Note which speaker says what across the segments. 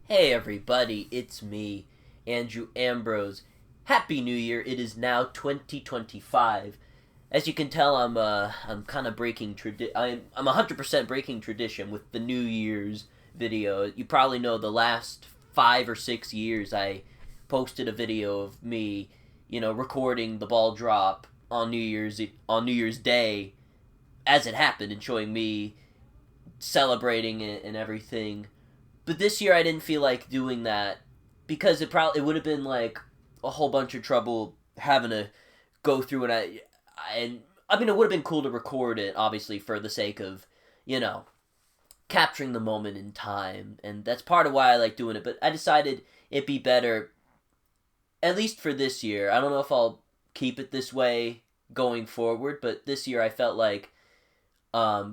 Speaker 1: Hey everybody, it's me, Andrew Ambrose. Happy New Year! It is now 2025. As you can tell, I'm kind of breaking I'm 100% breaking tradition with the New Year's video. You probably know the last 5 or 6 years I posted a video of me, recording the ball drop on New Year's Day as it happened and showing me celebrating it and everything. But this year I didn't feel like doing that because it would have been like a whole bunch of trouble having to go through and I mean it would have been cool to record it obviously for the sake of you know capturing the moment in time, and that's part of why I like doing it. But I decided it'd be better, at least for this year. I don't know if I'll keep it this way going forward, but this year I felt like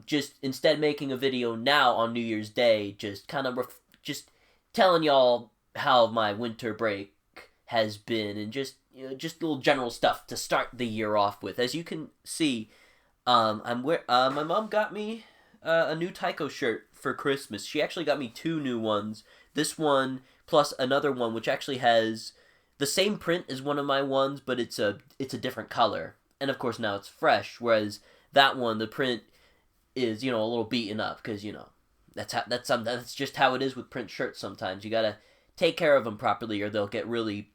Speaker 1: just instead making a video now on New Year's Day, just kind of just telling y'all how my winter break has been, and just little general stuff to start the year off with. As you can see, my mom got me a new Tycho shirt for Christmas. She actually got me two new ones. This one plus another one, which actually has the same print as one of my ones, but it's a different color. And of course now it's fresh. Whereas that one, the print is a little beaten up because that's just how it is with print shirts. Sometimes you gotta take care of them properly or they'll get really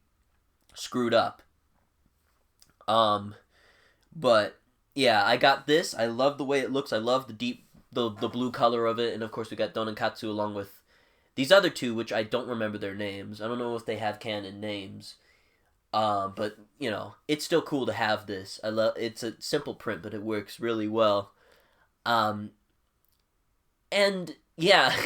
Speaker 1: screwed up. Um, but yeah, I got this. I love the way it looks. I love the blue color of it, and of course we got Donankatsu along with these other two, which I don't remember their names. I don't know if they have canon names. But it's still cool to have this. I love it's a simple print, but it works really well. Um, and yeah,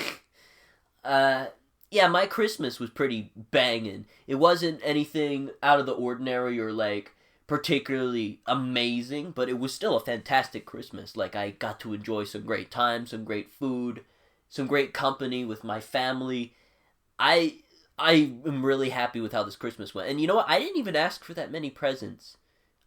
Speaker 1: yeah, my Christmas was pretty banging. It wasn't anything out of the ordinary or like particularly amazing, but it was still a fantastic Christmas. Like I got to enjoy some great time, some great food, some great company with my family. I I am really happy with how this Christmas went. And you know what? I didn't even ask for that many presents.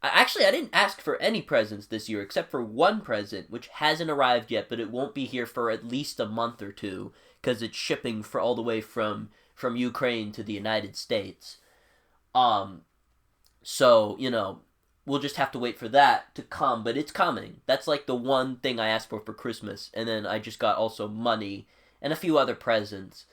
Speaker 1: I didn't ask for any presents this year except for one present, which hasn't arrived yet, but it won't be here for at least a month or two because it's shipping for all the way from Ukraine to the United States. Um, so we'll just have to wait for that to come, but it's coming. That's like the one thing I asked for Christmas, and then I just got also money and a few other presents.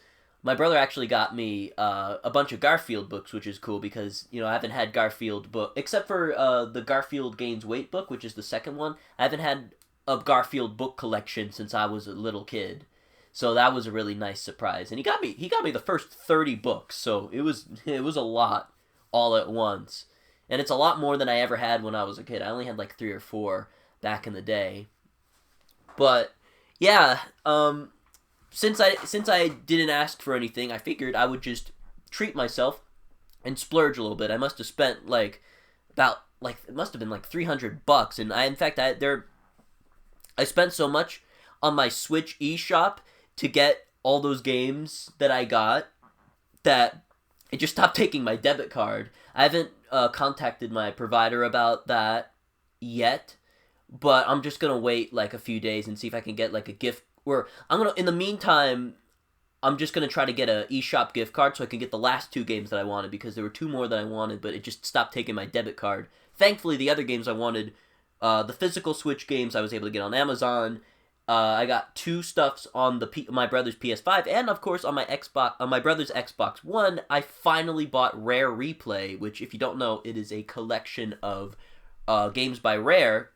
Speaker 1: My brother actually got me a bunch of Garfield books, which is cool because I haven't had Garfield book except for the Garfield Gains Weight book, which is the second one. I haven't had a Garfield book collection since I was a little kid, so that was a really nice surprise. And he got me the first 30 books, so it was a lot all at once, and it's a lot more than I ever had when I was a kid. I only had like 3 or 4 back in the day, but yeah. Since I didn't ask for anything, I figured I would just treat myself and splurge a little bit. I must have spent like it must have been like $300, and I in fact I spent so much on my Switch eShop to get all those games that I got that it just stopped taking my debit card. I haven't contacted my provider about that yet, but I'm just gonna wait like a few days and see if I can get like a gift. Or in the meantime, I'm just gonna try to get a eShop gift card so I can get the last two games that I wanted, because there were two more that I wanted, but it just stopped taking my debit card. Thankfully, the other games I wanted, the physical Switch games, I was able to get on Amazon. I got two stuffs on my brother's PS5, and of course on my brother's Xbox One. I finally bought Rare Replay, which, if you don't know, it is a collection of games by Rare.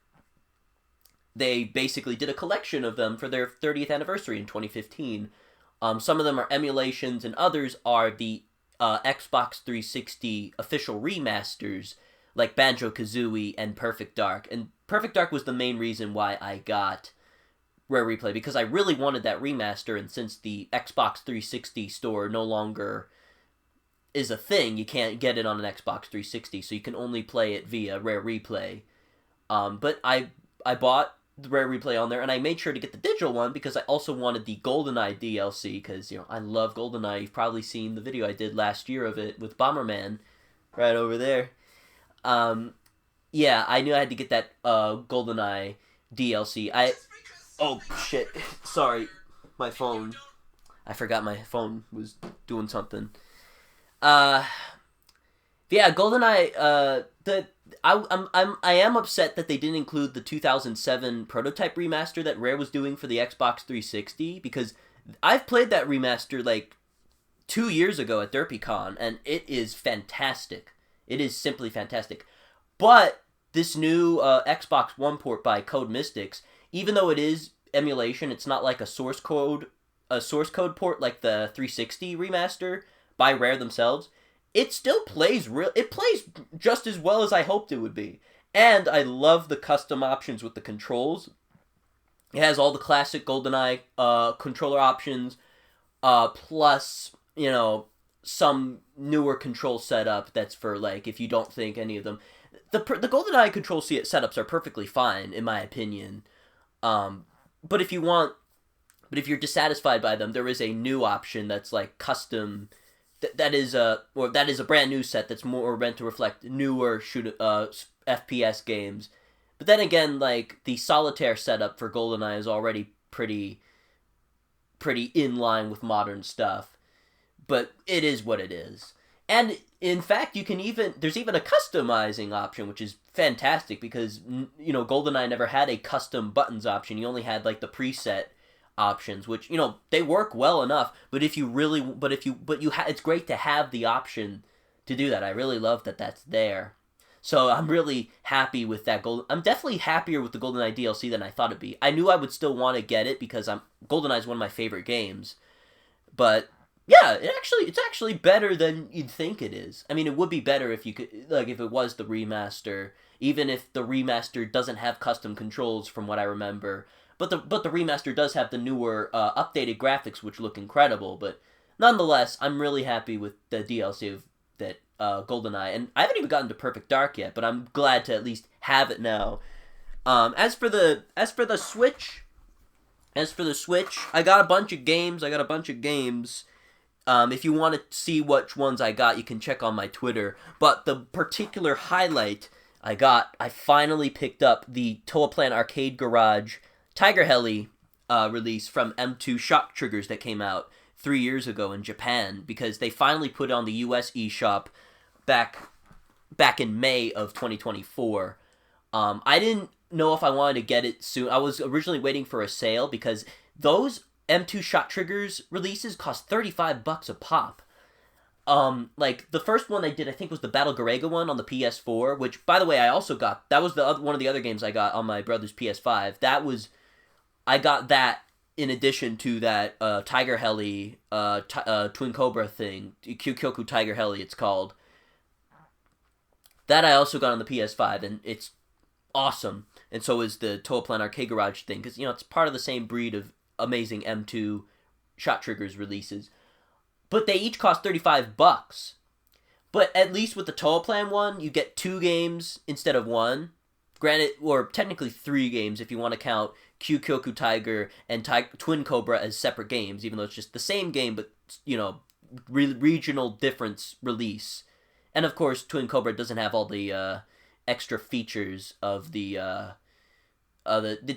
Speaker 1: They basically did a collection of them for their 30th anniversary in 2015. Some of them are emulations, and others are the Xbox 360 official remasters, like Banjo-Kazooie and Perfect Dark. And Perfect Dark was the main reason why I got Rare Replay, because I really wanted that remaster, and since the Xbox 360 store no longer is a thing, you can't get it on an Xbox 360, so you can only play it via Rare Replay. But I bought the Rare Replay on there, and I made sure to get the digital one because I also wanted the GoldenEye DLC, because I love GoldenEye. You've probably seen the video I did last year of it with Bomberman right over there. Yeah, I knew I had to get that GoldenEye DLC. Oh shit, sorry, my phone. I forgot my phone was doing something. Uh, yeah, GoldenEye. I am upset that they didn't include the 2007 prototype remaster that Rare was doing for the Xbox 360, because I've played that remaster like 2 years ago at DerpyCon, and it is fantastic. It is simply fantastic. But this new Xbox One port by Code Mystics, even though it is emulation, it's not like a source code port like the 360 remaster by Rare themselves. It still plays it plays just as well as I hoped it would be. And I love the custom options with the controls. It has all the classic GoldenEye controller options, plus, some newer control setup that's for, like, if you don't think any of them. The GoldenEye control setups are perfectly fine, in my opinion. But if you're dissatisfied by them, there is a new option that's, like, custom. That is a brand new set that's more meant to reflect newer FPS games. But then again, like, the solitaire setup for GoldenEye is already pretty in line with modern stuff. But it is what it is. And in fact, there's even a customizing option, which is fantastic, because GoldenEye never had a custom buttons option. You only had, like, the preset options, which, they work well enough, but it's great to have the option to do that. I really love that that's there. So I'm really happy with that. I'm definitely happier with the GoldenEye DLC than I thought it'd be. I knew I would still want to get it because GoldenEye is one of my favorite games. But yeah, it's actually better than you'd think it is. I mean, it would be better if you could, like, if it was the remaster, even if the remaster doesn't have custom controls from what I remember. But the remaster does have the newer updated graphics, which look incredible. But nonetheless, I'm really happy with the DLC of that GoldenEye, and I haven't even gotten to Perfect Dark yet, but I'm glad to at least have it now. As for the Switch, I got a bunch of games. If you want to see which ones I got, you can check on my Twitter. But the particular highlight I finally picked up the Toaplan Arcade Garage Tiger Heli release from M2 Shock Triggers that came out 3 years ago in Japan, because they finally put it on the US eShop back in May of 2024. I didn't know if I wanted to get it soon. I was originally waiting for a sale, because those M2 Shock Triggers releases cost $35 a pop. Like, the first one I did, I think, was the Battle Garegga one on the PS4, which, by the way, I also got. That was one of the other games I got on my brother's PS5. I got that in addition to that Tiger Heli, Twin Cobra thing, Kyoku Tiger Heli, it's called. That I also got on the PS5, and it's awesome. And so is the Toaplan Arcade Garage thing, because, it's part of the same breed of amazing M2 Shot Triggers releases. But they each cost $35. But at least with the Toaplan one, you get 2 games instead of 1. Granted, or technically 3 games if you want to count Kyoku Tiger and Twin Cobra as separate games, even though it's just the same game, but, regional difference release. And of course, Twin Cobra doesn't have all the extra features of it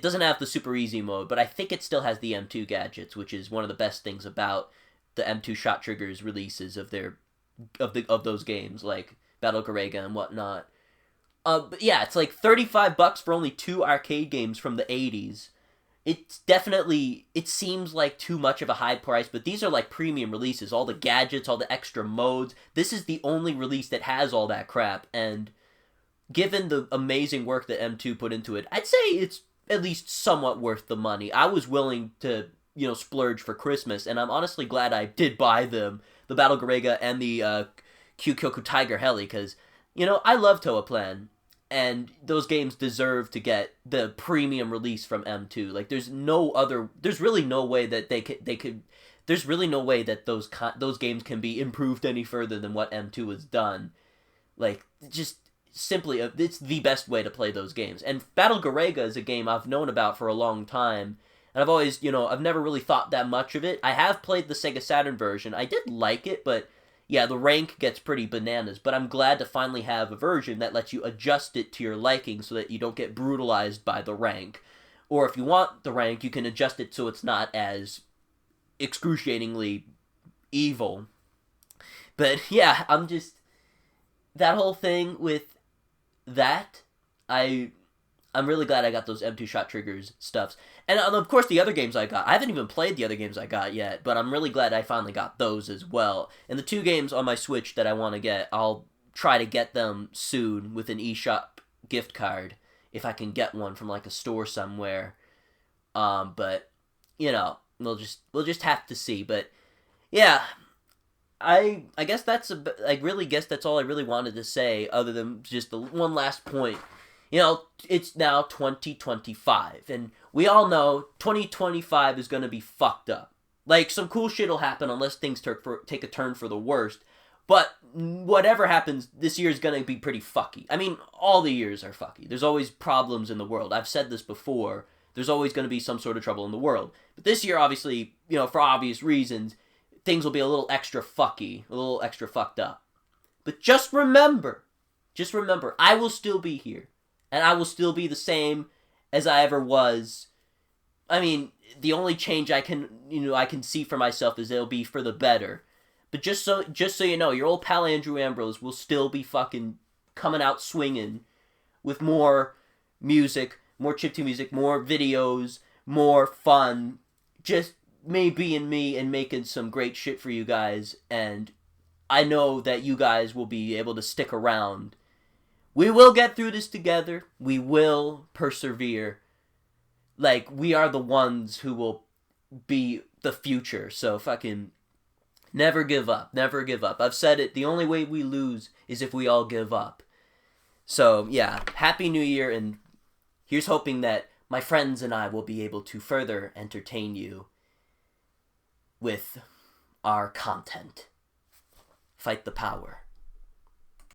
Speaker 1: doesn't have the super easy mode, but I think it still has the M2 gadgets, which is one of the best things about the M2 Shot Triggers releases of those games, like Battle Garegga and whatnot. But yeah, it's like $35 for only 2 arcade games from the 80s. It seems like too much of a high price, but these are like premium releases. All the gadgets, all the extra modes. This is the only release that has all that crap, and given the amazing work that M2 put into it, I'd say it's at least somewhat worth the money. I was willing to, splurge for Christmas, and I'm honestly glad I did buy them, the Battle Garegga and the Kyoku Tiger Heli, because, I love Toaplan, and those games deserve to get the premium release from M2. Like, there's really no way that there's really no way that those games can be improved any further than what M2 has done. Like, just simply, it's the best way to play those games. And Battle Garegga is a game I've known about for a long time, and I've always, I've never really thought that much of it. I have played the Sega Saturn version. I did like it, but yeah, the rank gets pretty bananas, but I'm glad to finally have a version that lets you adjust it to your liking so that you don't get brutalized by the rank. Or if you want the rank, you can adjust it so it's not as excruciatingly evil. But yeah, that whole thing with that, I'm really glad I got those M2 shot triggers stuffs. And of course the other games I got, I haven't even played the other games I got yet, but I'm really glad I finally got those as well. And the 2 games on my Switch that I want to get, I'll try to get them soon with an eShop gift card, if I can get one from like a store somewhere. But you know, we'll just have to see. But yeah, I guess I really guess that's all I really wanted to say, other than just the one last point. You know, it's now 2025, and we all know 2025 is going to be fucked up. Like, some cool shit will happen unless things take a turn for the worst, but whatever happens, this year is going to be pretty fucky. I mean, all the years are fucky. There's always problems in the world. I've said this before. There's always going to be some sort of trouble in the world. But this year, obviously, you know, for obvious reasons, things will be a little extra fucky, a little extra fucked up. But just remember, I will still be here. And I will still be the same as I ever was. I mean, the only change I can see for myself is it'll be for the better. But just so you know, your old pal Andrew Ambrose will still be fucking coming out swinging with more music, more chiptune music, more videos, more fun. Just me being me and making some great shit for you guys. And I know that you guys will be able to stick around. We will get through this together. We will persevere. Like, we are the ones who will be the future. So fucking never give up. Never give up. I've said it. The only way we lose is if we all give up. So, yeah. Happy New Year. And here's hoping that my friends and I will be able to further entertain you with our content. Fight the power.